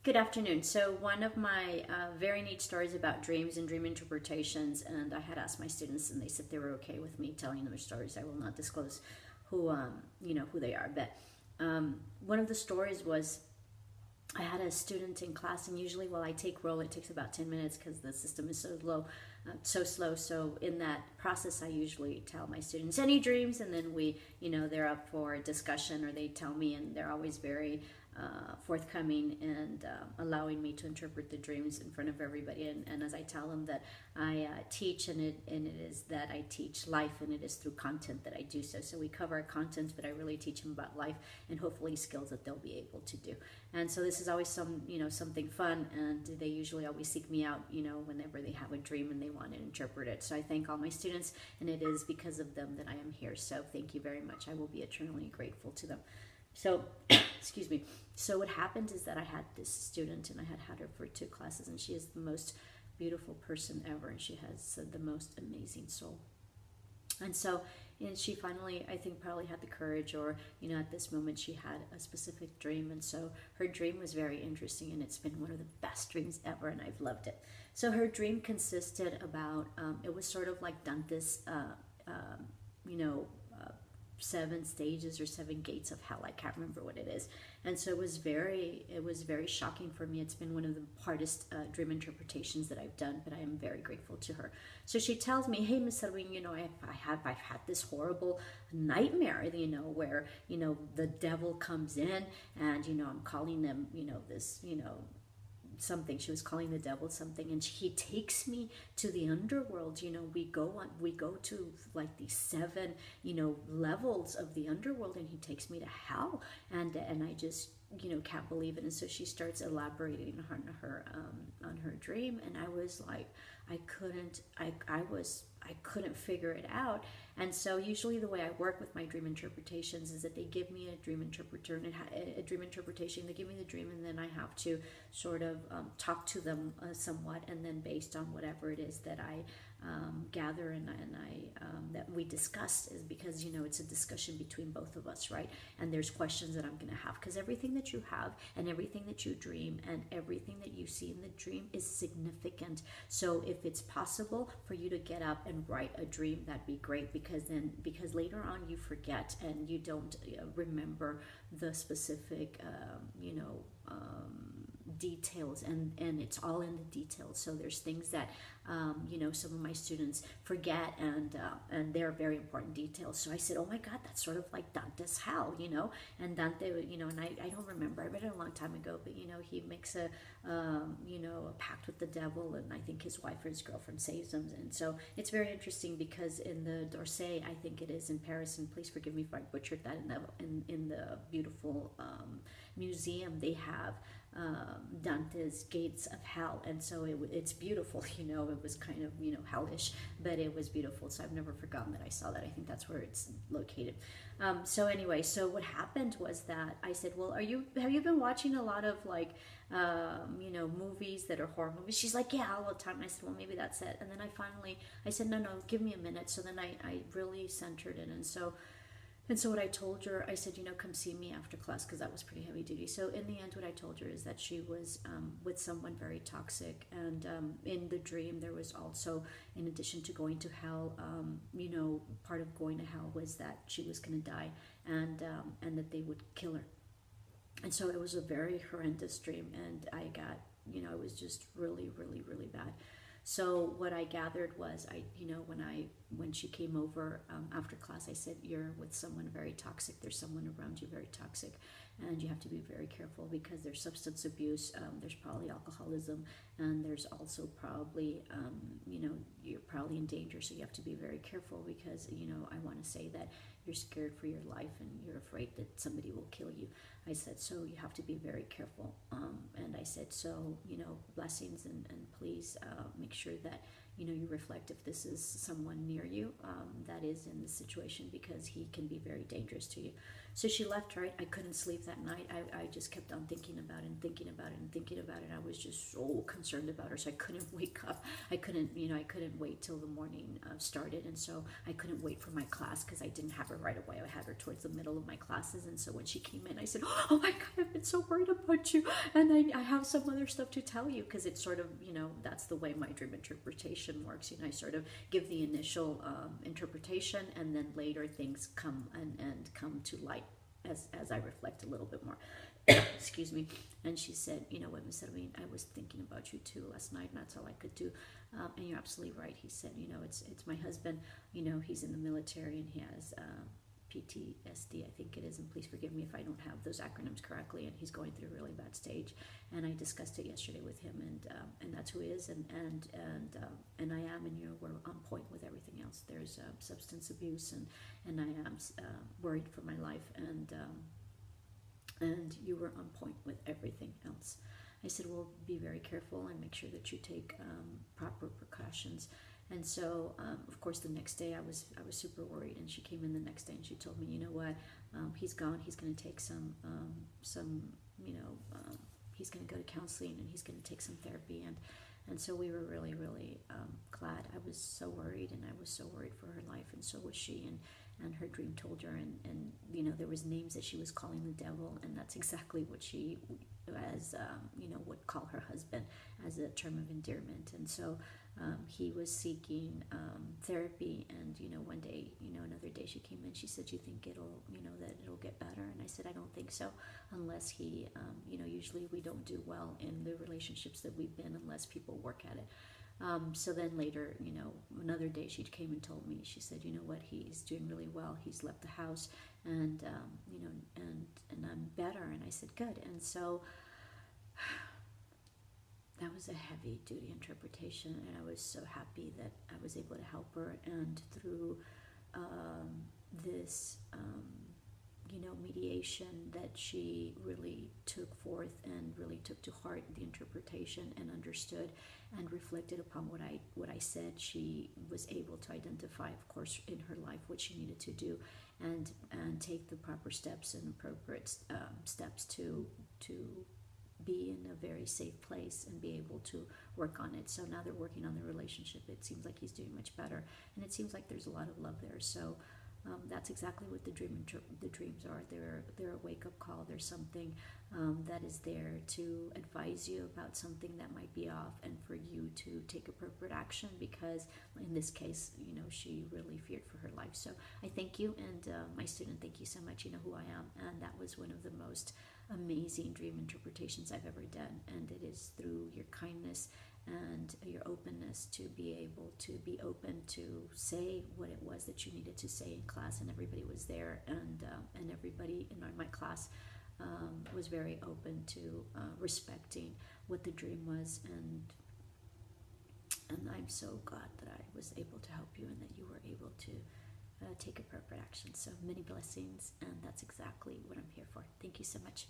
Good afternoon. So one of my very neat stories about dreams and dream interpretations, and I had asked my students, and they said they were okay with me telling them their stories. I will not disclose who, who they are. But one of the stories was I had a student in class, and usually while I take roll, it takes about 10 minutes because the system is so slow. So in that process, I usually tell my students any dreams, and then they're up for discussion, or they tell me, and they're always very forthcoming and allowing me to interpret the dreams in front of everybody. And as I tell them that I teach, and it is that I teach life, and it is through content that I do so. So we cover content, but I really teach them about life and hopefully skills that they'll be able to do. And so this is always something fun, and they usually always seek me out, whenever they have a dream and they want to interpret it. So I thank all my students, and it is because of them that I am here. So thank you very much. I will be eternally grateful to them. So, excuse me. So what happened is that I had this student, and I had her for 2 classes, and she is the most beautiful person ever, and she has the most amazing soul. And so, and she finally, I think, probably had the courage, or, at this moment she had a specific dream. And so her dream was very interesting, and it's been one of the best dreams ever, and I've loved it. So her dream consisted about, it was sort of like Dante's, 7 stages or 7 gates of hell. I can't remember what it is. And so it was very shocking for me. It's been one of the hardest dream interpretations that I've done, but I am very grateful to her. So she tells me, hey, Miss Edwin, I've had this horrible nightmare, where, the devil comes in, and, I'm calling them, this, something. She was calling the devil something, and he takes me to the underworld. We go to like these 7 levels of the underworld, and he takes me to hell, and I just can't believe it. And so she starts elaborating on her dream, and I was like, I couldn't figure it out. And so usually the way I work with my dream interpretations is that they give me a dream interpreter, and a dream interpretation. They give me the dream, and then I have to sort of talk to them somewhat, and then based on whatever it is that I gather and that we discuss, is because it's a discussion between both of us, right? And there's questions that I'm going to have, because everything that you have, and everything that you dream, and everything that you see in the dream is significant. So if it's possible for you to get up and write a dream, that'd be great, because later on you forget, and you don't remember the specific details, and it's all in the details. So there's things that some of my students forget, and they're very important details. So I said, oh my God, that's sort of like Dante's hell, and Dante, and I don't remember, I read it a long time ago, but he makes a pact with the devil, and I think his wife or his girlfriend saves him. And so it's very interesting, because in the d'Orsay, I think it is in Paris, and please forgive me if I butchered that, in the beautiful museum, they have Dante's gates of hell, and so it's beautiful. It was kind of hellish, but it was beautiful. So I've never forgotten that I saw that. I think that's where it's located. So anyway, so what happened was that I said, well, have you been watching a lot of like movies that are horror movies? She's like, yeah, all the time. And I said, well, maybe that's it. And then I said, no, give me a minute. So then I really centered it, and so what I told her, I said, come see me after class, because that was pretty heavy duty. So in the end, what I told her is that she was with someone very toxic. And in the dream, there was also, in addition to going to hell, part of going to hell was that she was going to die, and that they would kill her. And so it was a very horrendous dream. And I got, it was just really, really, really bad. So what I gathered was, when she came over after class, I said, you're with someone very toxic. There's someone around you very toxic, and you have to be very careful, because there's substance abuse, there's probably alcoholism, and there's also probably, you're probably in danger. So you have to be very careful, because, I want to say that you're scared for your life, and you're afraid that somebody will kill you. I said, so you have to be very careful. And I said, so, blessings, and please make sure that, you reflect if this is someone near you that is in this situation, because he can be very dangerous to you. So she left, right? I couldn't sleep that night, I just kept on thinking about it and thinking about it and thinking about it. I was just so concerned about her, so I couldn't wake up. I couldn't, I couldn't wait till the morning started, and so I couldn't wait for my class because I didn't have her right away. I had her towards the middle of my classes, and so when she came in, I said, "Oh my God, I've been so worried about you, and I have some other stuff to tell you," because it's sort of, that's the way my dream interpretation works. I sort of give the initial interpretation, and then later things come and come to light as I reflect a little bit more. Excuse me. And she said, "You know what, Miss Edwin, I was thinking about you too last night, and that's all I could do." And you're absolutely right. He said, it's my husband. He's in the military, and he has PTSD, I think it is, and please forgive me if I don't have those acronyms correctly, and he's going through a really bad stage, and I discussed it yesterday with him, and that's who he is, and I am, and we're on point with everything else. There's substance abuse, and I am worried for my life, and you were on point with everything else. I said, well, be very careful and make sure that you take proper precautions. And so, of course, the next day I was super worried, and she came in the next day and she told me, "You know what, he's gone. He's going to take some he's going to go to counseling, and he's going to take some therapy." And so we were really, really glad. I was so worried, and I was so worried for her life, and so was she. And her dream told her, and there was names that she was calling the devil, and that's exactly what she, would call her husband as a term of endearment. And so he was seeking therapy, and one day, another day she came in, she said, "You think it'll, that it'll get better?" And I said, "I don't think so, unless he, usually we don't do well in the relationships that we've been unless people work at it." So then later, another day she came and told me, she said, "You know what, he's doing really well. He's left the house, and and I'm better." And I said, "Good." And so that was a heavy duty interpretation, and I was so happy that I was able to help her. And through this mediation, that she really took forth and really took to heart the interpretation and understood and reflected upon what I said, she was able to identify, of course, in her life what she needed to do, and take the proper steps and appropriate steps to be in a very safe place and be able to work on it. So now they're working on the relationship. It seems like he's doing much better, and it seems like there's a lot of love there. So that's exactly what the dreams are. They're a wake-up call. There's something that is there to advise you about something that might be off, and for you to take appropriate action, because in this case, she really feared for her life. So I thank you, and my student, thank you so much. You know who I am, and that was one of the most amazing dream interpretations I've ever done, and it is through your kindness and your openness to be able to be open to say what it was that you needed to say in class, and everybody was there, and everybody in my class was very open to respecting what the dream was, and I'm so glad that I was able to help you, and that you were able to take appropriate action. So many blessings, and that's exactly what I'm here for. Thank you so much.